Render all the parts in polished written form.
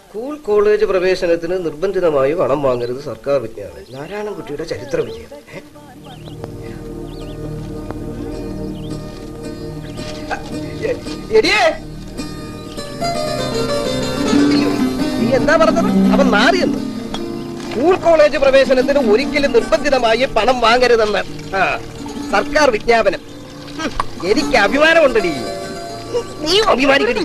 School college പ്രവേശനത്തിന് നിർബന്ധിതമായി പണം വാങ്ങരുത് സർക്കാർ വിജ്ഞാപനം. നാരായണൻകുട്ടിയുടെ ചരിത്ര വിജയം. നീ എന്താ പറഞ്ഞത്? അവൻ മാറിയെന്ന്. സ്കൂൾ കോളേജ് പ്രവേശനത്തിന് ഒരിക്കലും നിർബന്ധിതമായി പണം വാങ്ങരുതെന്ന് സർക്കാർ വിജ്ഞാപനം. എനിക്ക് അഭിമാനമുണ്ടടി. നീ അഭിമാനിക്കടി.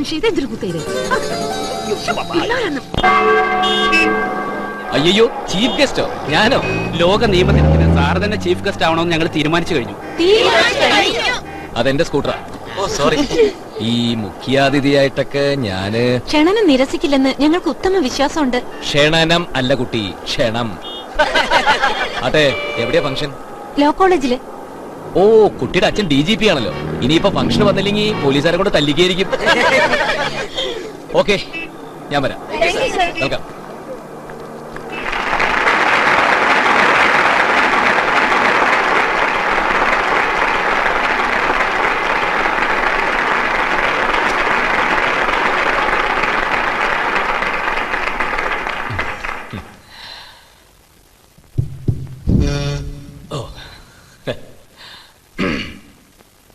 അയ്യോ, ചീഫ് ഗസ്റ്റോ? ഞാനോ? ലോക നിയമദിനത്തിന് സാർ തന്നെ ചീഫ് ഗസ്റ്റ് ആവണമെന്ന് ഞങ്ങൾ തീരുമാനിച്ചു കഴിഞ്ഞു. അതെന്റെ സ്കൂട്ടറാ. ഓ സോറി. ഈ മുഖ്യാതിഥിയായിട്ടൊക്കെ ഞാന് ക്ഷണനം നിരസിക്കില്ലെന്ന് ഞങ്ങൾക്ക് ഉത്തമ വിശ്വാസമുണ്ട്. ക്ഷണനം അല്ല കുട്ടി, ക്ഷണം. അതെ, എവിടെയാ ഫംഗ്ഷൻ? ലോ കോളേജില്. ഓ, കുട്ടിയുടെ അച്ഛൻ DGP ആണല്ലോ. ഇനിയിപ്പോ ഫംഗ്ഷൻ വന്നില്ലെങ്കിൽ പോലീസുകാരെ കൊണ്ട് തല്ലിക്കായിരിക്കും. ഓക്കെ, ഞാൻ വരാം. വെൽക്കം.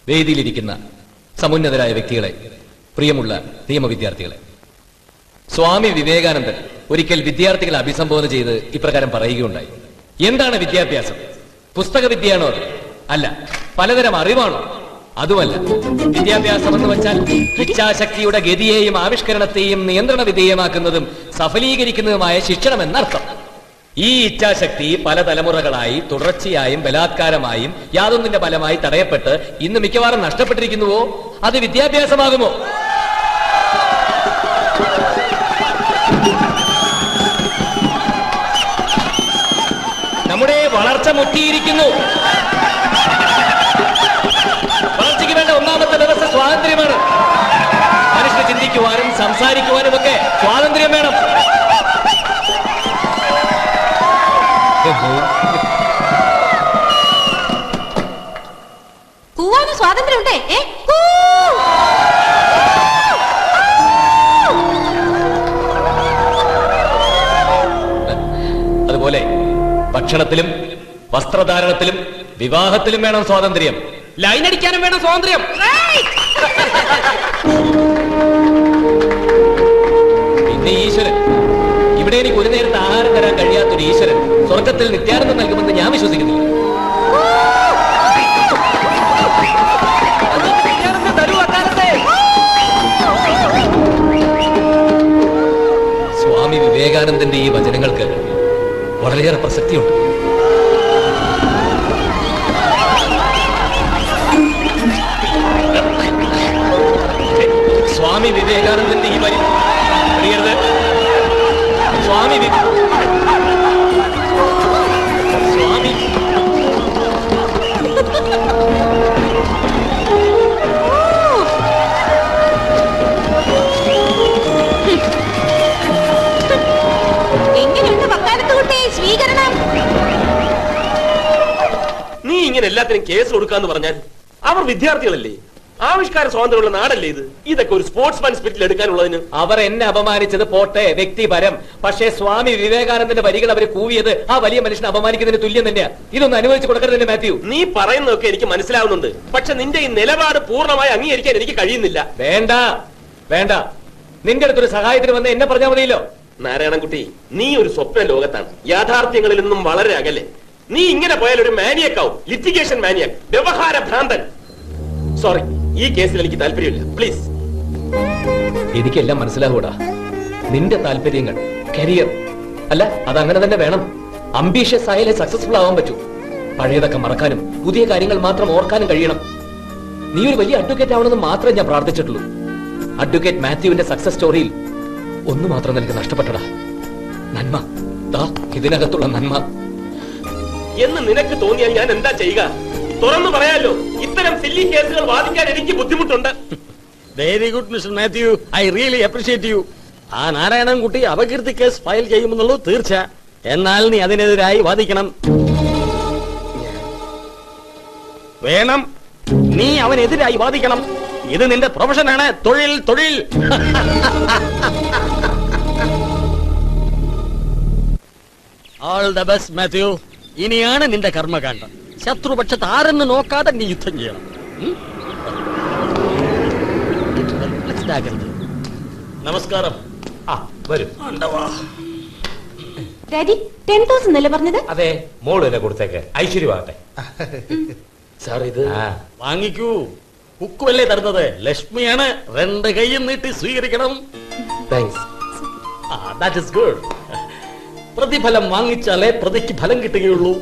വേദിയിലിരിക്കുന്ന സമുന്നതരായ വ്യക്തികളെ, പ്രിയമുള്ള നിയമവിദ്യാർത്ഥികളെ, സ്വാമി വിവേകാനന്ദൻ ഒരിക്കൽ വിദ്യാർത്ഥികളെ അഭിസംബോധന ചെയ്ത് ഇപ്രകാരം പറയുകയുണ്ടായി. എന്താണ് വിദ്യാഭ്യാസം? പുസ്തക വിദ്യയാണോ അത്? അല്ല. പലതരം അറിവാണോ? അതുമല്ല. വിദ്യാഭ്യാസം എന്ന് വെച്ചാൽ ഇച്ഛാശക്തിയുടെ ഗതിയെയും ആവിഷ്കരണത്തെയും നിയന്ത്രണ വിധേയമാക്കുന്നതും സഫലീകരിക്കുന്നതുമായ ശിക്ഷണം എന്നർത്ഥം. ഈ ഇച്ഛാശക്തി പല തലമുറകളായി തുടർച്ചയായും ബലാത്കാരമായും യാതൊന്നിന്റെ ഫലമായി തടയപ്പെട്ട് ഇന്ന് മിക്കവാറും നഷ്ടപ്പെട്ടിരിക്കുന്നുവോ അത് വിദ്യാഭ്യാസമാകുമോ? നമ്മുടെ വളർച്ച മുറ്റിയിരിക്കുന്നു. വളർച്ചയ്ക്ക് വേണ്ട ഒന്നാമത്തെ വ്യവസ്ഥ സ്വാതന്ത്ര്യമാണ്. മനുഷ്യന് ചിന്തിക്കുവാനും സംസാരിക്കുവാനും ഒക്കെ സ്വാതന്ത്ര്യം വേണം. കൂവാനും സ്വാതന്ത്ര്യമുണ്ടേ. അതുപോലെ ഭക്ഷണത്തിലും വസ്ത്രധാരണത്തിലും വിവാഹത്തിലും വേണം സ്വാതന്ത്ര്യം. ലൈൻ അടിക്കാനും വേണം സ്വാതന്ത്ര്യം. പിന്നെ ഈശ്വരൻ. ഇവിടെ എനിക്ക് ഒരു നേരത്തെ ആഹാരം തരാൻ കഴിയാത്തൊരു ഈശ്വരൻ സ്വർഗത്തിൽ നിത്യാനന്ദം നൽകുമെന്ന് ഞാൻ വിശ്വസിക്കുന്നില്ല. സ്വാമി വിവേകാനന്ദന്റെ ഈ വചനങ്ങൾക്ക് വളരെയേറെ പ്രസക്തിയുണ്ട്. സ്വാമി വിവേകാനന്ദന്റെ ഈ വരി അറിയരുത്. സ്വാമി എങ്ങനെയുണ്ട് വക്കാലത്ത് കുട്ടി സ്വീകരണം? നീ ഇങ്ങനെ എല്ലാത്തിനും കേസ് കൊടുക്കാന്ന് പറഞ്ഞാൽ അവർ വിദ്യാർത്ഥികളല്ലേ? ആവിഷ്കാര സ്വാതന്ത്ര്യമുള്ള നാടല്ലേ ഇത്? ഇതൊക്കെ ഒരു സ്പോർട്സ്മാൻ സ്പിരിറ്റിൽ എടുക്കാനുള്ളതിന്. അവർ എന്നെ അപമാനിച്ചത് പോട്ടെ, വ്യക്തിപരം. പക്ഷേ സ്വാമി വിവേകാനന്ദന്റെ വരികൾ അവർ കൂവിയത് ആ വലിയ മനുഷ്യനെ അപമാനിക്കുന്നതിന് തുല്യം തന്നെയാ. ഇതൊന്നും അനുവദിച്ചു കൊടുക്കരുത് മാത്യു. നീ പറയുന്നതൊക്കെ എനിക്ക് മനസ്സിലാവുന്നുണ്ട്. പക്ഷെ നിന്റെ ഈ നിലപാട് പൂർണ്ണമായി അംഗീകരിക്കാൻ എനിക്ക് കഴിയുന്നില്ല. വേണ്ട വേണ്ട, നിന്റെ അടുത്തൊരു സഹായത്തിന് വന്ന് എന്നെ പറഞ്ഞാൽ മതിയല്ലോ. നാരായണൻകുട്ടി, നീ ഒരു സ്വപ്ന ലോകത്താണ്. യാഥാർത്ഥ്യങ്ങളിൽ നിന്നും വളരെ അകലെ. നീ ഇങ്ങനെ പോയാൽ ഒരു മാനിയക്കാവും. ലിറ്റിഗേഷൻ മാനിയക്, വ്യവഹാര ഭ്രാന്തൻ. സോറി, ഈ കേസിൽ എനിക്ക് താല്പര്യമില്ല. പ്ലീസ്. എനിക്കെല്ലാം മനസ്സിലാവൂടാ. നിന്റെ താല്പര്യങ്ങൾ, കരിയർ അല്ല, അതങ്ങനെ തന്നെ വേണം. അംബീഷ്യസ് ആയാലേ സക്സസ്ഫുൾ ആവാൻ പറ്റൂ. പഴയതൊക്കെ മറക്കാനും പുതിയ കാര്യങ്ങൾ മാത്രം ഓർക്കാനും കഴിയണം. നീ ഒരു വലിയ അഡ്വക്കേറ്റ് ആവണമെന്ന് മാത്രമേ ഞാൻ പ്രാർത്ഥിച്ചിട്ടുള്ളൂ. അഡ്വക്കേറ്റ് മാത്യുവിന്റെ സക്സസ് സ്റ്റോറിയിൽ ഒന്നു മാത്രം നിനക്ക് നഷ്ടപ്പെട്ടടാ, നന്മ. ഇതിനകത്തുള്ള നന്മ എന്ന് നിനക്ക് തോന്നിയാൽ ഞാൻ എന്താ ചെയ്യുക? തുറന്നു പറയാലോ, ഇത്തരം സില്ലി കേസുകൾ വാദിക്കാൻ എനിക്ക് ബുദ്ധിമുട്ടുണ്ട്. Very good mister Mathew, I really appreciate you. ആ നാരായണൻകുട്ടി അപകീർത്തി കേസ് ഫയൽ ചെയ്യുമെന്നുള്ളത് തീർച്ച. എന്നാൽ നീ അതിനെതിരായി വാദിക്കണം. വേണം, നീ അവനെതിരായി വാദിക്കണം. ഇത് നിന്റെ പ്രൊഫഷനാണ്. തൊഴിൽ തൊഴിൽ. All the best Mathew. ഇനിയാണ് നിന്റെ കർമ്മകാണ്ഡം. ശത്രുപക്ഷത്ത് ആരെന്ന് നോക്കാതെ നീ യുദ്ധം ചെയ്യണം. നമസ്കാരം. വരും. ഡാഡി 10,000 അല്ലേ പറഞ്ഞത്? അതെ, മോള് തന്നെ കൊടുത്തേക്ക്. ഐശ്വര്യമാകട്ടെ. സാർ ഇത് വാങ്ങിക്കൂ. കുക്കുവല്ലേ തരുന്നത്? ലക്ഷ്മിയാണ്. 2 കൈയും നീട്ടി സ്വീകരിക്കണം. താങ്ക്സ്. That is good. പ്രതിഫലം വാങ്ങിച്ചാലേ പ്രതിക്ക് ഫലം കിട്ടുകയുള്ളൂ.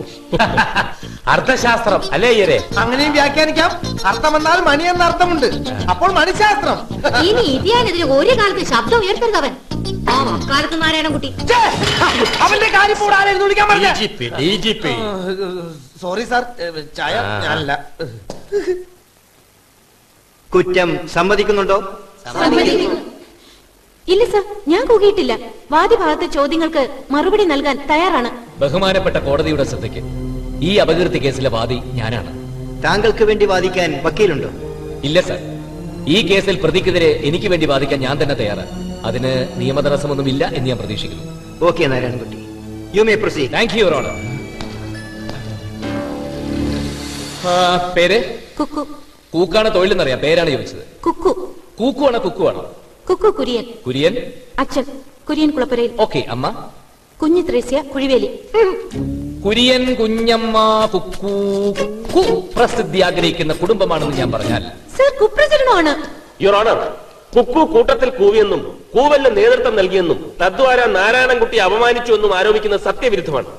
അർത്ഥശാസ്ത്രം അല്ലേ അയ്യരെ? അങ്ങനെയും വ്യാഖ്യാനിക്കാം. അർത്ഥം വന്നാൽ മണി എന്ന അർത്ഥമുണ്ട്. അപ്പോൾ മണിശാസ്ത്രം. ഇനി ഇതിയാനെതിരെ ഒരു കാലത്ത് ശബ്ദം ഉയർത്തരുതവൻ. ആ വക്കാലത്ത് നാരായണൻകുട്ടി. അവന്റെ കാര്യം വിളിക്കാൻ പറഞ്ഞ DGP. സോറി സാർ, ചായ ഞാനല്ല. കുറ്റം സമ്മതിക്കുന്നുണ്ടോ? ഇല്ല സർ, ഞാൻ കൂകിയിട്ടില്ല. വാദിഭാഗത്തെ ചോദ്യങ്ങൾക്ക് മറുപടി നൽകാൻ തയ്യാറാണ്. ബഹുമാനപ്പെട്ട കോടതിയുടെ ശ്രദ്ധയ്ക്ക്, ഈ അപകീർത്തി കേസിലെ വാദി ഞാനാണ്. താങ്കൾക്ക് വേണ്ടി വാദിക്കാൻ വക്കീലുണ്ടോ? ഇല്ല സർ, ഈ കേസിൽ പ്രതിക്കെതിരെ എനിക്ക് വേണ്ടി വാദിക്കാൻ ഞാൻ തന്നെ തയ്യാറാണ്. അതിന് നിയമതടസ്സമൊന്നും ഇല്ല എന്ന് ഞാൻ പ്രതീക്ഷിക്കുന്നു. Okay Narayanankutty, you may proceed. Thank you your honour. പേര്? കുക്കു. കൂക്കാണ് തൊഴിലെന്നറിയാം, പേരാണ് ചോദിച്ചത്. കുക്കു. കൂക്കുവാണോ കുക്കുവാണോ? കുക്കു കുര്യൻ. കുര്യൻ? അച്ഛൻ കുര്യൻ കുളപ്പുരയിൽ. ഓക്കെ. അമ്മ? കുഞ്ഞു ത്രേസ്യ കുഴിവേലി. കുര്യൻ, കുഞ്ഞമ്മ, കുക്കു, കുപ്രസിദ്ധി ആഗ്രഹിക്കുന്ന കുടുംബമാണെന്ന് ഞാൻ പറഞ്ഞാൽ സർ കുപ്രചരണമാണ്. യുവർ ഓണർ, കുക്കു കൂട്ടത്തിൽ കൂവിയെന്നും കൂവലിന് നേതൃത്വം നൽകിയെന്നും തദ്വാര നാരായണൻകുട്ടി അപമാനിച്ചു എന്നും ആരോപിക്കുന്നത് സത്യവിരുദ്ധമാണ്.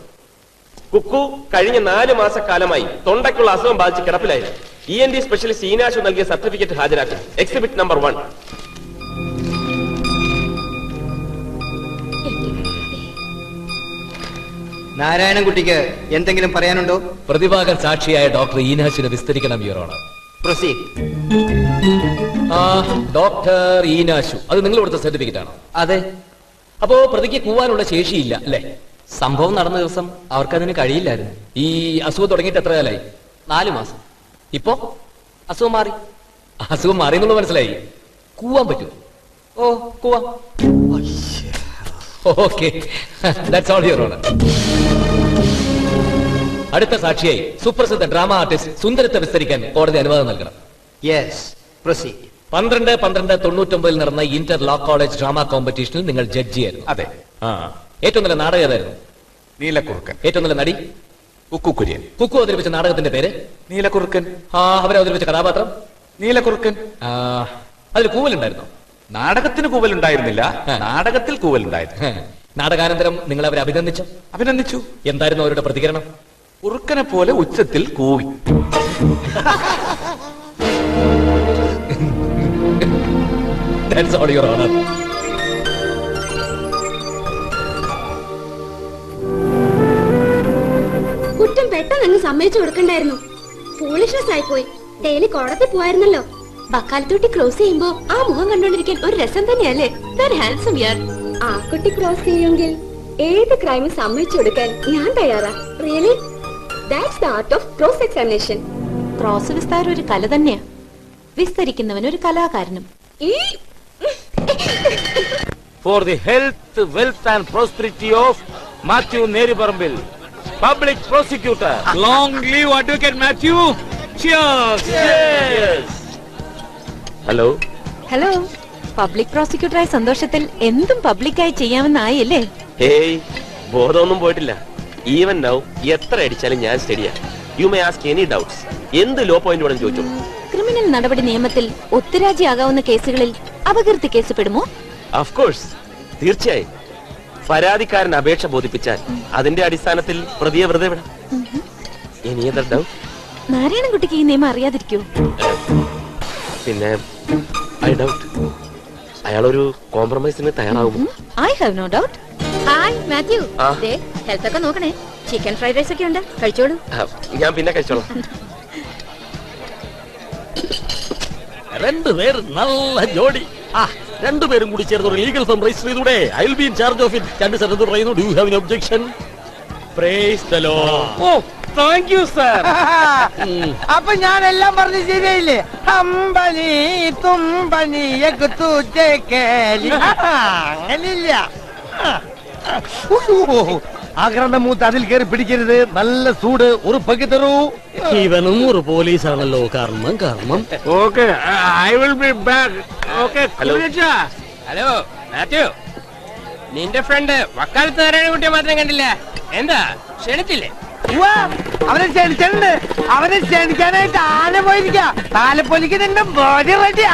കുക്കു കഴിഞ്ഞ 4 മാസക്കാലമായി തൊണ്ടയ്ക്കുള്ള അസുഖം ബാധിച്ച് കിടപ്പിലായിരുന്നു. ENT സ്പെഷ്യലിസ്റ്റ് ഈനാശു നൽകിയ സർട്ടിഫിക്കറ്റ് ഹാജരാക്കും. Exhibit number 1. നാരായണൻകുട്ടിക്ക് എന്തെങ്കിലും പറയാനുണ്ടോ? പ്രതിഭാഗം സാക്ഷിയായ ഡോക്ടർ ഈനാശുവിനെ വിസ്തരിക്കണം your honour. Proceed. Doctor Eenashu, അത് നിങ്ങൾ കൊടുത്ത സർട്ടിഫിക്കറ്റ് ആണോ? അതെ. അപ്പോ പ്രതിക്ക് കൂവാനുള്ള ശേഷിയില്ല അല്ലേ? സംഭവം നടന്ന ദിവസം അവർക്കതിന് കഴിയില്ലായിരുന്നു. ഈ അസുഖം തുടങ്ങിയിട്ട് എത്ര കാലായി? 4 മാസം. ഇപ്പോ അസുഖം മാറി. അസുഖം മാറി എന്നുള്ളത് മനസ്സിലായി. കൂവാൻ പറ്റുമോ? ഓ, കൂവാ. Okay, that's all your honour. അടുത്ത സാക്ഷിയായി സുപ്രസിദ്ധ ഡ്രാമ ആർട്ടിസ്റ്റ് സുന്ദരത്തെ വിസ്തരിക്കാൻ കോടതി അനുവാദം നൽകണം. Yes, proceed. 12/12/99 നടന്ന ഇന്റർ ലോ കോളേജ് ഡ്രാമ കോമ്പറ്റീഷനിൽ നിങ്ങൾ ജഡ്ജിയായിരുന്നു. അതെ. ഏറ്റവും നല്ല നാടകം ഏതായിരുന്നു? നീലക്കുറുക്കൻ. ഏറ്റവും നല്ല നടി? കുക്കു കുര്യൻ. കുക്കു അവതരിപ്പിച്ച നാടകത്തിന്റെ പേര്? നീലക്കുറുക്കൻ. അവരവതരിപ്പിച്ച കഥാപാത്രം? നീലക്കുറുക്കൻ. അതിൽ കൂവലുണ്ടായിരുന്നോ? നാടകത്തിന് കൂവലുണ്ടായിരുന്നില്ല, നാടകത്തിൽ കൂവലുണ്ടായിരുന്നു. നാടകാനന്തരം നിങ്ങൾ അവരെ അഭിനന്ദിച്ചോ? അഭിനന്ദിച്ചു. എന്തായിരുന്നു അവരുടെ പ്രതികരണം? കുറുക്കനെ പോലെ ഉച്ചത്തിൽ കൂവി. That's all, Your Honor. കുറ്റം പെട്ടെന്ന് അങ്ങ് സമ്മതിച്ചു കൊടുക്കണ്ടായിരുന്നു. ഫൂളിഷ്നെസ് ആയിപ്പോയി. ഡെയിലി കോടതി പോവായിരുന്നല്ലോ. ബക്കാലത്തോട്ടി ക്രോസ് ചെയ്യുമ്പോ ആ മുഖം കണ്ടോണ്ടിരിക്കാൻ ഒരു രസം തന്നെയല്ലേ? ഹാൻസം യാർ. ആ കുട്ടി ക്രോസ് ചെയ്യുമെങ്കിൽ ഏത് ക്രൈമും സമ്മതിച്ചു കൊടുക്കാൻ ഞാൻ തയ്യാറാ. Really, that's the art of cross examination. Cross വിസ്താരം ഒരു കല തന്നെയാ. വിസ്തരിക്കുന്നവൻ ഒരു കലാകാരനും. For the health, wealth and prosperity of Matthew Neriparambil, Public Prosecutor. Long live Advocate Matthew. Cheers. Yes. Hello. Hello. Public പ്രോസിക്യൂട്ടറായ സന്തോഷത്തിൽ എന്തും പബ്ലിക്കായി ചെയ്യാമെന്നായല്ലേ? ഹേയ്, ബോധമൊന്നും പോയിട്ടില്ല. ഈവൻ നൗ എത്ര അടിച്ചാലും ഞാൻ സ്റ്റഡിയാ. You may ask any doubts. എന്ത് ലോ പോയിന്റ് വേണം ചോദിച്ചോ. ക്രിമിനൽ നടപടി നിയമത്തിൽ ഒത്തുരാജിയാകാവുന്ന കേസുകളിൽ അപകീർത്തി കേസ് പെടുമോ? ഓഫ് കോഴ്സ്, തീർച്ചയായും. പരാതിക്കാരൻ അപേക്ഷ ബോധിപ്പിച്ചാൽ അതിന്റെ അടിസ്ഥാനത്തിൽ പ്രതിയെ വെറുതെ വിടാം. Any other doubt? നാരായണൻകുട്ടിക്ക് ഈ നിയമം അറിയാതിരിക്കോ? പിന്നെ ഐ ഡൗട്ട് അയാളൊരു കോംപ്രമൈസിന് തയ്യാറാകുമോ? I have no doubt. Hi Matthew. ആ. ഹെൽത്ത് ഒക്കെ നോക്കണേ. ചിക്കൻ ഫ്രൈഡ് റൈസ് ഒക്കെ ഉണ്ട്, കഴിച്ചോളൂ. ഞാൻ പിന്നെ കഴിച്ചോളാം. 2 പേർ നല്ല ജോഡി. 2 പേരും കൂടി ചേർന്ന് ഒരു ലീഗൽ ഫേം രജിസ്റ്റർ ചെയ്തൂടെ? I will be in charge of it. 2 സ്ഥലത്ത് പറയുന്നു. Do you have any objection? Praise the Lord. ഓ, താങ്ക് യു സർ. അപ്പൊ ഞാൻ എല്ലാം പറഞ്ഞ് ശരിയായില്ലേ? അമ്പനി തുമ്പനി അങ്ങനില്ല. ആക്രാന്തം മൂത്ത് അതിൽ കയറി പിടിക്കരുത്. നല്ല സൂട് ഉറുപ്പൊക്കെ തരൂ. ഇവനും ഒരു പോലീസാണല്ലോ. കർമ്മം കർമ്മം. Okay I will B back. Okay hello Mathew, നിന്റെ ഫ്രണ്ട് വക്കാലത്ത് നാരായണൻകുട്ടിയെ മാത്രം കണ്ടില്ല, എന്താ ക്ഷണിച്ചില്ലേ? അവനെ ക്ഷണിച്ചിട്ടുണ്ട്. അവനെ ക്ഷണിക്കാനായിട്ട് ആന പോയിരിക്ക. താലപ്പൊലിക്ക് നിന്റെ ബോഡി റെഡിയാ.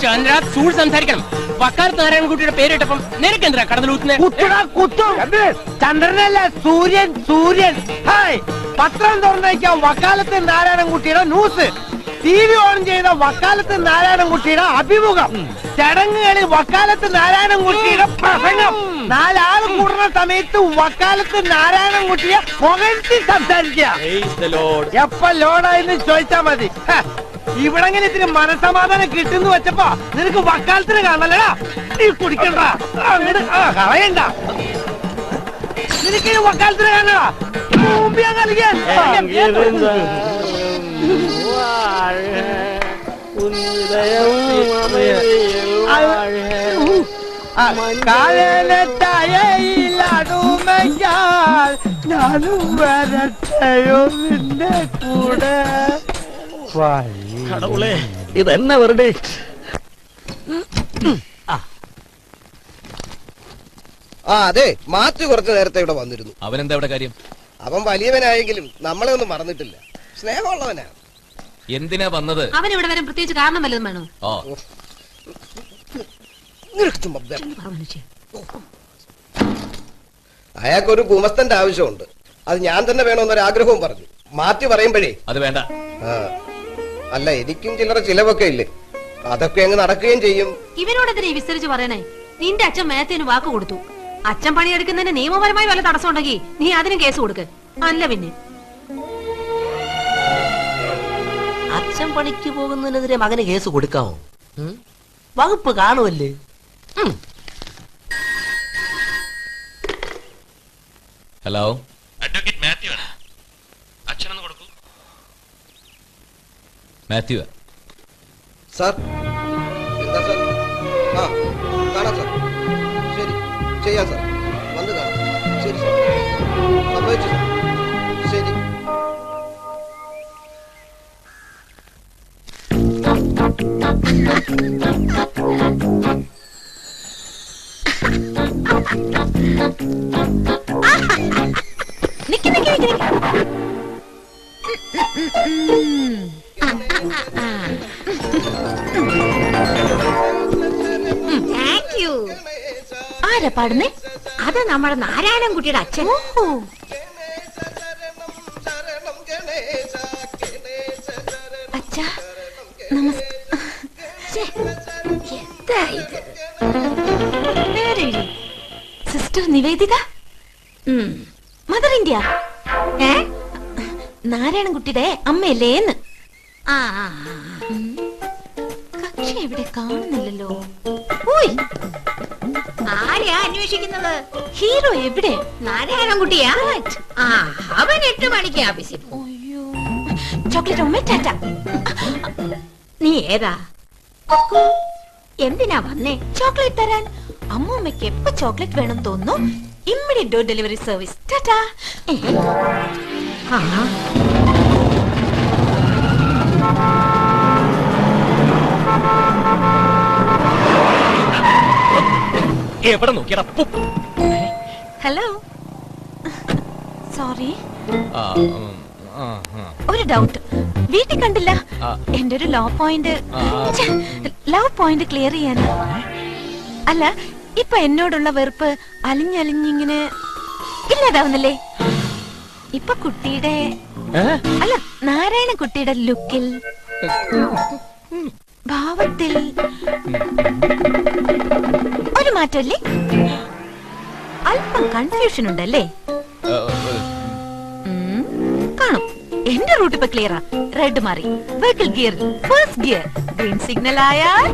ചന്ദ്ര സൂട് സംസാരിക്കണം. വക്കാലത്ത് നാരായണൻകുട്ടിയുടെ പേരിട്ടപ്പം നിനക്ക് എന്താ കടന്നൂത്തുന്നേ? കുത്തുടാ കുത്തും. ചന്ദ്രനല്ല, സൂര്യൻ സൂര്യൻ. ഹായ്, പത്രം തുറന്നേക്കാം വക്കാലത്ത് നാരായണൻകുട്ടിയുടെ ന്യൂസ്. TV ഓൺ ചെയ്ത വക്കാലത്ത് നാരായണൻകുട്ടിയുടെ അഭിമുഖം. ചടങ്ങുകളിൽ വക്കാലത്ത് നാരായണൻകുട്ടിയുടെ പ്രസംഗം. 4 ആള് കൂടുന്ന സമയത്ത് വക്കാലത്ത് നാരായണൻകുട്ടിയെ പുകഴ്ത്തി സംസാരിക്കുക. എപ്പ ലോഡായെന്ന് ചോദിച്ചാ മതി. ഇവിടെങ്ങനെ ഇത്തിരി മനസമാധാനം കിട്ടുന്നു വെച്ചപ്പോ നിനക്ക് വക്കാലത്തിന് കാണലടാ. നീ കുടിക്കണ്ട, അങ്ങോട്ട് കളയണ്ട. നിനക്ക് വക്കാലത്തിന് കാണടാ. കളിക്കാൻ കാലത്തയയിലടുമയാൽ ഞാനും വരട്ടെയോ നിന്റെ കൂടെ. കടവുളെ, ഇതെന്നെ വെറുതെ. അതെ, മാത്യു കുറച്ചു നേരത്തെ ഇവിടെ വന്നിരുന്നു. അവനെന്താ ഇവിടെ കാര്യം? അവൻ വലിയവനായെങ്കിലും നമ്മളെ ഒന്നും മറന്നിട്ടില്ല. സ്നേഹമുള്ളവനാ. എന്തിനാ വന്നത്? അവൻ ഇവിടെ വരാൻ പ്രത്യേകിച്ച് കാരണം വല്ലതും വേണോ? ഓ, അയാൾക്കൊരു ഗുമസ്തന്റെ ആവശ്യമുണ്ട്. അത് ഞാൻ തന്നെ വേണമെന്നൊരു ആഗ്രഹവും പറഞ്ഞു. മാത്യു പറയുമ്പോഴേ അത് വേണ്ട. അല്ല, എനിക്കും ചില്ലറ ചിലവൊക്കെ ഇല്ലേ, അതൊക്കെ അങ്ങ് നടക്കുകയും ചെയ്യും. ഇവനോടെതിരെ വിസ്തരിച്ച് പറയണേ. നിന്റെ അച്ഛൻ മേത്തിന് വാക്ക് കൊടുത്തു. അച്ഛൻ പണിയെടുക്കുന്നതിന് നിയമപരമായി വല്ല തടസ്സം ഉണ്ടെങ്കിൽ നീ അതിനും കേസ് കൊടുക്ക്. അല്ല പിന്നെ അച്ഛൻ പണിക്ക് പോകുന്നതിനെതിരെ മകന് കേസ് കൊടുക്കാമോ? വകുപ്പ് കാണുമല്ലേ? ഹലോ, അഡ്വക്കേറ്റ് മാത്യു ആണ്. അച്ഛനൊന്ന് കൊടുക്കൂ. മാത്യു. സാർ, എന്താ സാർ? കാണാം സാർ. ശരി, ചെയ്യാം സാർ. വന്ന് കാണാം. ശരി സാർ, സംഭവിച്ചു സാർ. ശരി. നിക്ക് നിക്ക് നിക്ക് നിക്ക്. Thank you. ആരാ പാടുന്നേ? അത് നമ്മുടെ നാരായണൻകുട്ടിയുടെ അച്ഛൻ. അച്ഛാ, എന്താ ഇത്? Sister Nivedita, mother India. നാരായണൻകുട്ടിയുടെ അമ്മയല്ലേന്ന്. കക്ഷി എവിടെ കാണുന്നില്ലല്ലോ. ആരെയാ അന്വേഷിക്കുന്നത്? ഹീറോ എവിടെ? നാരായണൻകുട്ടിയാ. അവൻ 8 മണിക്ക് ആഫീസിൽ. അയ്യോ, ചോക്ലേറ്റ് ഉമ്മ ടാറ്റ. നീ ഏതാ? എന്തിനാ വന്നേ? ചോക്ലേറ്റ് തരാൻ. അമ്മൂമ്മയ്ക്ക് എപ്പോ ചോക്ലേറ്റ് വേണം തോന്നുന്നു immediate door delivery service. Tata. എവിടെ നോക്കിയടാ? Hello, sorry. ഒരു ഡൗട്ട്, വീട്ടിൽ കണ്ടില്ല. എന്റെ ഒരു ലവ് പോയിന്റ് ക്ലിയർ ചെയ്യാൻ. അല്ല, ഇപ്പൊ എന്നോടുള്ള വെറുപ്പ് അലിഞ്ഞലിഞ്ഞിങ്ങനെ ഇല്ലാതാവുന്നില്ലേ? ഇപ്പൊ കുട്ടിയുടെ അല്ല നാരായണ കുട്ടിയുടെ ലുക്കിൽ, ഭാവത്തിൽ ഒരു മാറ്റല്ലേ? അല്പം കൺഫ്യൂഷൻ ഉണ്ടല്ലേ? കാണും. എന്റെ റൂട്ട് ഇപ്പൊ ക്ലിയറാ. റെഡ് മാറി, vehicle gear first gear, green signal ആയാൽ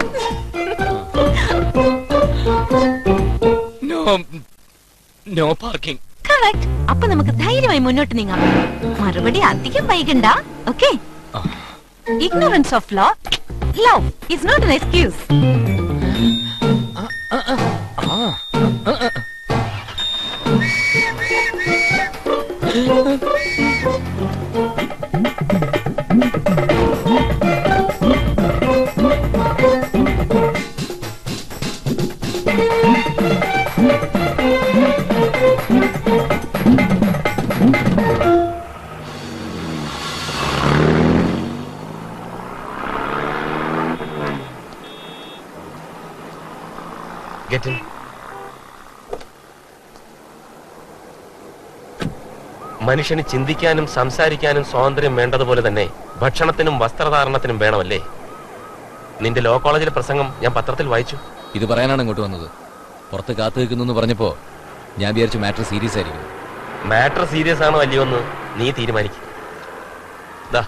നോ പാർക്കിംഗ്. കറക്റ്റ്. അപ്പൊ നമുക്ക് ധൈര്യമായി മുന്നോട്ട് നീങ്ങാം. മറുപടി അധികം വൈകണ്ട. Okay? Ignorance of law, love is not an excuse. Get in. മനുഷ്യന് ചിന്തിക്കാനും സംസാരിക്കാനും സ്വാതന്ത്ര്യം വേണ്ടതുപോലെ തന്നെ ഭക്ഷണത്തിനും വസ്ത്രധാരണത്തിനും വേണമല്ലേ? നിന്റെ ലോ കോളേജിലെ പ്രസംഗം ഞാൻ പത്രത്തിൽ വായിച്ചു. ഇത് പറയാനാണ് ഇങ്ങോട്ട് വന്നത്. പുറത്ത് കാത്തു നിൽക്കുന്നു പറഞ്ഞപ്പോ ഞാൻ വിചാരിച്ചു മാറ്റർ സീരിയസ് ആയിരിക്കും. മാറ്റർ സീരിയസ് ആണോ അല്ലയോ എന്ന് നീ തീരുമാനിക്കും. ദാ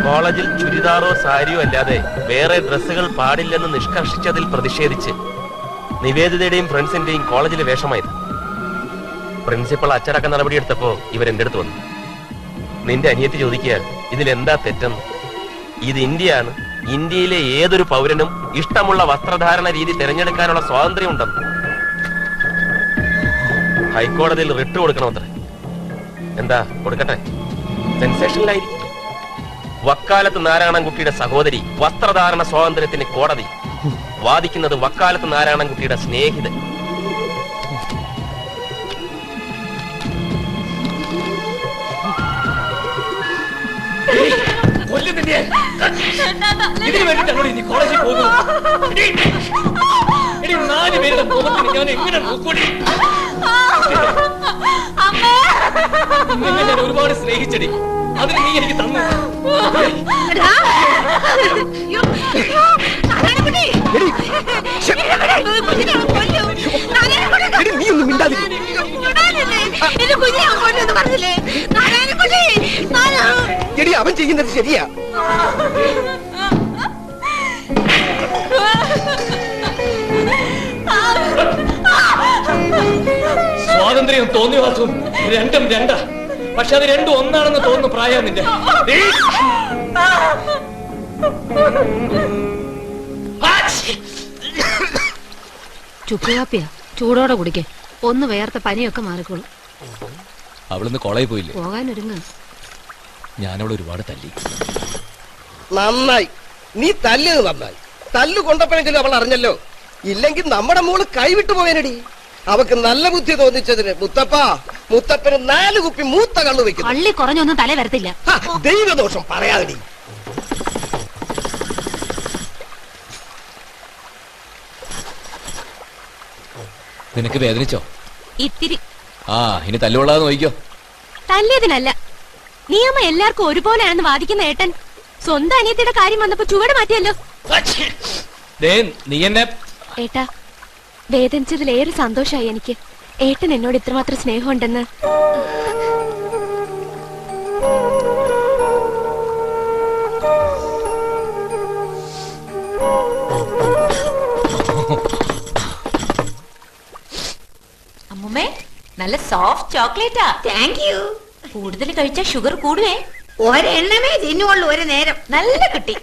കോളേജിൽ ചുരിദാറോ സാരിയോ അല്ലാതെ വേറെ ഡ്രസ്സുകൾ പാടില്ലെന്ന് നിഷ്കർഷിച്ചതിൽ പ്രതിഷേധിച്ച് നിവേദിതയുടെയും ഫ്രണ്ട്സിന്റെയും കോളേജിലെ വേഷമായത്. പ്രിൻസിപ്പൾ അച്ചടക്ക നടപടിയെടുത്തപ്പോ ഇവരെന്റെ അടുത്ത് വന്നു. നിന്റെ അനിയത്തി ചോദിക്കുക ഇതിലെന്താ തെറ്റെന്ന്. ഇത് ഇന്ത്യയാണ്, ഇന്ത്യയിലെ ഏതൊരു പൗരനും ഇഷ്ടമുള്ള വസ്ത്രധാരണ രീതി തിരഞ്ഞെടുക്കാനുള്ള സ്വാതന്ത്ര്യം ഉണ്ടെന്ന്. ഹൈക്കോടതിയിൽ റിട്ട് കൊടുക്കണമത്രേ. എന്താ കൊടുക്കട്ടെ? സെൻസേഷനിലായിരിക്കും. വക്കാലത്ത് നാരായണൻകുട്ടിയുടെ സഹോദരി വസ്ത്രധാരണ സ്വാതന്ത്ര്യത്തിന് കോടതി വാദിക്കുന്നത് വക്കാലത്ത് നാരായണൻകുട്ടിയുടെ സ്നേഹിതൻ. ഇതിനു വേണ്ടിയിട്ടാണോ നീ കോളേജിൽ പോകുന്നത്? നാല് പേരുടെ മുഖത്തിന് ഞാൻ എങ്ങനെ നോക്കൂടി? ഞാൻ ഒരുപാട് സ്നേഹിച്ചടി, അതിന് നീ എനിക്ക് തന്നു. നീ ഒന്നും മിണ്ടാതിരി. എടി അവൻ ചെയ്യുന്നത് ശരിയാ. സ്വാതന്ത്ര്യം തോന്നിവാസവും രണ്ടും രണ്ടാ. പക്ഷെ അത് രണ്ടും ഒന്നാണെന്ന് തോന്നുന്നു പ്രായം നിന്റെ. ചുക്കുകാപ്പിയാ, ചൂടോടെ കുടിക്കേ. ഒന്ന് വേർത്ത പനിയൊക്കെ മാറിക്കോളും. അവളിന്ന് കോളേജിൽ പോയില്ലേ? പോകാനൊരുങ്ങ. ഞാനവളെ ഒരുപാട് തല്ലി. നന്നായി, നീ തല്ലിയത് നന്നായി. തല്ലു കൊണ്ടപ്പോഴെങ്കിലും അവൾ അറിഞ്ഞല്ലോ. ഇല്ലെങ്കിൽ നമ്മുടെ മോള് കൈവിട്ടു പോയനടി. അവക്ക് നല്ല ബുദ്ധി തോന്നിച്ചതിന് മുത്തപ്പന് 4 കുപ്പി മൂത്ത കള്ളു വെക്കുന്നു. പള്ളി കുറഞ്ഞൊന്നും തല വരത്തില്ല. ദൈവദോഷം പറയാതെടി. നിനക്ക് വേദനിച്ചോ? ഇത്തിരി. ആ, ഇനി തല്ലുകൊള്ളാതെ നോക്കിക്കോ. തല്ലിയതിനല്ല, നിയമം എല്ലാവർക്കും ഒരുപോലെയാണെന്ന് വാദിക്കുന്ന ഏട്ടൻ സ്വന്തം അനിയത്തിയുടെ കാര്യം വന്നപ്പോ ചുവട് മാറ്റിയല്ലോ. നീ എന്നെ ഏട്ടാ, വേദനിച്ചതിലേറെ സന്തോഷമായി എനിക്ക്. ഏട്ടൻ എന്നോട് ഇത്രമാത്രം സ്നേഹമുണ്ടെന്ന്. അമ്മുമ്മേ, നല്ല സോഫ്റ്റ് ചോക്ലേറ്റാ. Thank you. കൂടുതൽ കഴിച്ചാൽ ഷുഗർ കൂടുവേ. ഒരെണ്ണമേ തിന്നുള്ളൂ ഒരു നേരം. നല്ല കുട്ടി.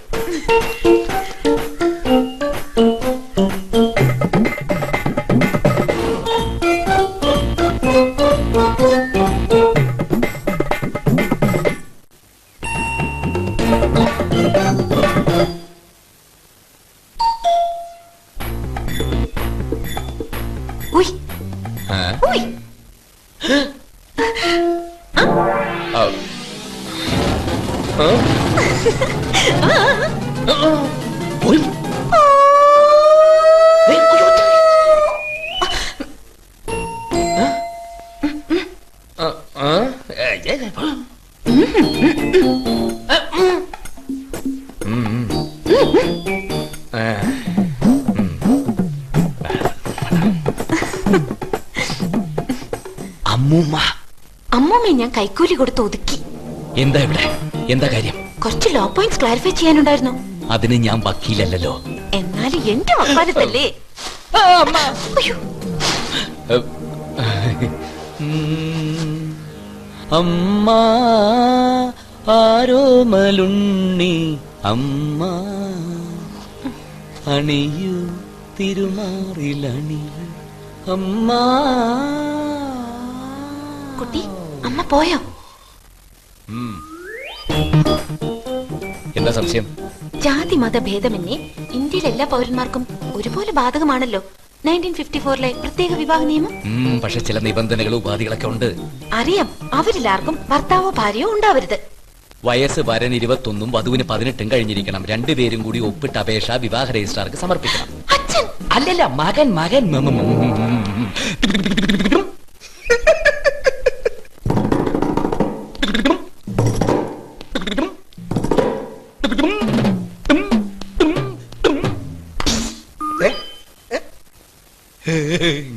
അമ്മൂമ്മ ഞാൻ കൈക്കൂലി കൊടുത്ത് ഒതുക്കി. എന്താ ഇവിടെ? എന്താ കാര്യം? കുറച്ച് ലോ പോയിന്റ്സ് ക്ലാരിഫൈ ചെയ്യാനുണ്ടായിരുന്നു. അതിന് ഞാൻ വക്കീലല്ലോ. എന്നാലും എന്റെ വക്കാലത്തല്ലേ. അമ്മ ആരോമലുണ്ണി അമ്മ അണിയൂ തിരുമാറിലണി അമ്മ. കുട്ടി അമ്മ പോയോ? എന്താ സംശയം? ജാതി മത ഭേദമന്യേ ഇന്ത്യയിലെ എല്ലാ പൗരന്മാർക്കും ഒരുപോലെ ബാധകമാണല്ലോ 1954 പ്രത്യേക വിവാഹ നിയമം. പക്ഷെ ചില നിബന്ധനകളും ഉപാധികളൊക്കെ ഉണ്ട്. അറിയാം, അവരിലാർക്കും ഭർത്താവോ ഭാര്യയോ ഉണ്ടാവരുത്. വയസ്സ് വരൻ 21 വധുവിന് 18 കഴിഞ്ഞിരിക്കണം. രണ്ടുപേരും കൂടി ഒപ്പിട്ട അപേക്ഷ വിവാഹ രജിസ്ട്രാർക്ക് സമർപ്പിക്കണം. അച്ഛൻ അല്ലല്ല, മകൻ മകൻ.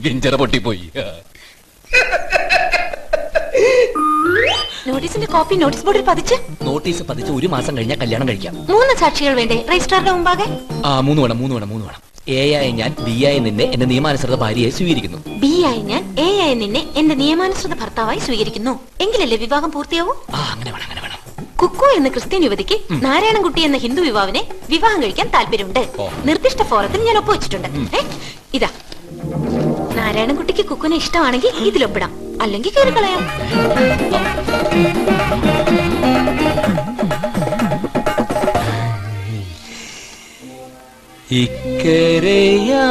ഗിഞ്ചറ പൊട്ടിപ്പോയി. നോട്ടീസിന്റെ കോപ്പി നോട്ടീസ് ബോർഡിൽ പതിച്ച് നോട്ടീസ് പതിച്ച് 1 മാസം കഴിഞ്ഞാൽ കല്യാണം കഴിക്കാം. 3 സാക്ഷികൾ വേണ്ടേ രജിസ്ട്രാറുടെ മുമ്പാകെ? 3 വേണം. എ ആയ ഞാൻ ബി ആയ നിന്നെ എന്റെ നിയമാനുസൃത ഭാര്യയായി സ്വീകരിക്കുന്നു. ബി ആയി ഞാൻ എ ആയി നിന്നെ എന്റെ നിയമാനുസൃത ഭർത്താവായി സ്വീകരിക്കുന്നു. എങ്കിലല്ലേ വിവാഹം പൂർത്തിയാവൂ? അങ്ങനെ വേണം. കുക്കു എന്ന ക്രിസ്ത്യൻ യുവതിക്ക് നാരായണൻകുട്ടി എന്ന ഹിന്ദു യുവാവിനെ വിവാഹം കഴിക്കാൻ താല്പര്യമുണ്ട്. നിർദ്ദിഷ്ട ഫോറത്തിൽ ഞാൻ ഒപ്പുവെച്ചിട്ടുണ്ട്. ഇതാ, നാരായണൻകുട്ടിക്ക് കുക്കുനെ ഇഷ്ടമാണെങ്കിൽ ഇതിലൊപ്പിടാം, അല്ലെങ്കിൽ കയറി കളയാം. ഇക്കരയാണെന്റെ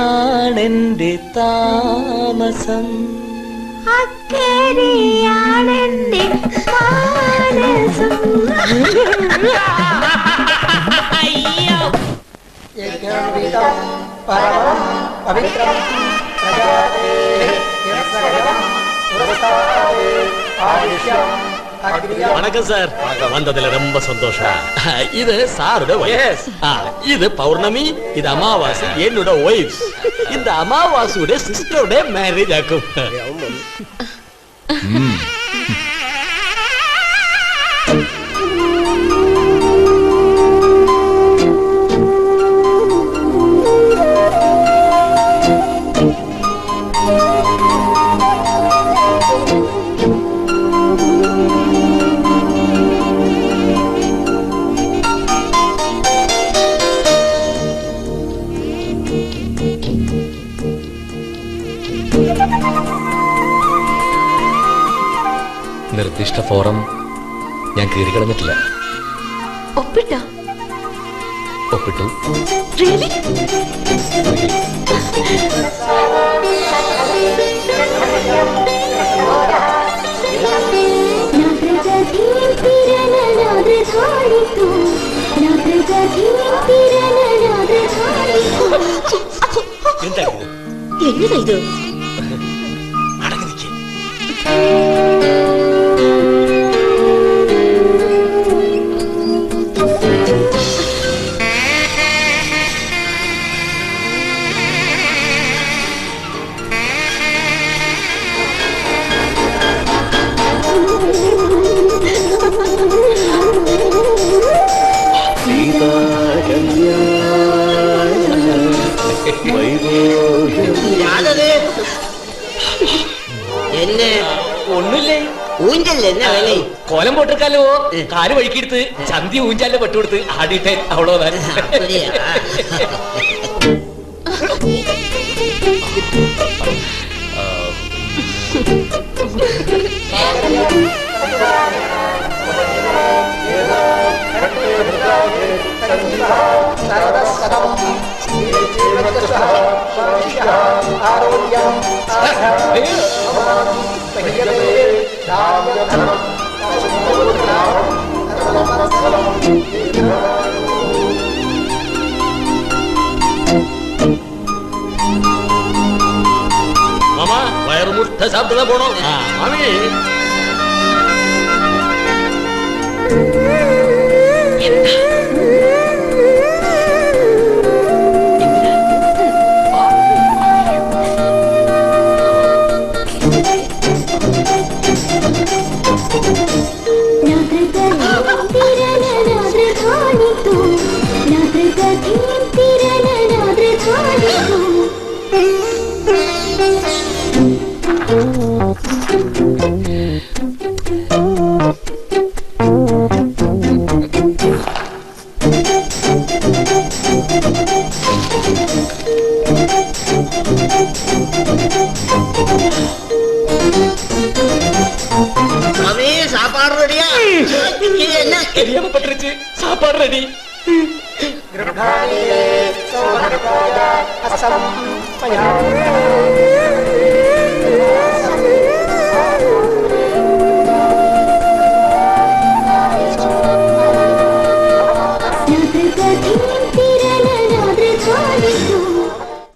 താമസം, അക്കരയാണെന്റെ മാനസം. வணக்கம் சார், வந்ததுல ரொம்ப சந்தோஷம். இது சாரோட வயசு, இது பௌர்ணமி, இது அமாவாசை, என்னோட ஒய்ஃப். இந்த அமாவாசையோட சிஸ்டரோட மேரேஜ் ஆக்கும். നിർദ്ദിഷ്ട ഫോറം ഞാൻ കീറിക്കളഞ്ഞിട്ടില്ല. ഒപ്പിട്ടോ? ഒപ്പിട്ടു. Really? എന്താ എന്നതാ ഇത്? അടങ്ങി നിൽക്കേ. എന്നെ ഒന്നുമില്ലേ, ഊഞ്ചല്ലേ എന്നാ വേലേ? കോലം പോട്ടിരിക്കാലോ. കാല് വഴിക്കെടുത്ത് ചന്തി ഊഞ്ചാലിന്റെ പെട്ടുകൊടുത്ത് ആടിയിട്ടേ അവളോ താൻ. மாமா வயிறு முட்டை சாப்பிட்டு போனோம். மாமி Thank you. சாப்பாடு ரெடியா என்ன தெரியாம பட்டுருச்சு சாப்பாடு ரெடி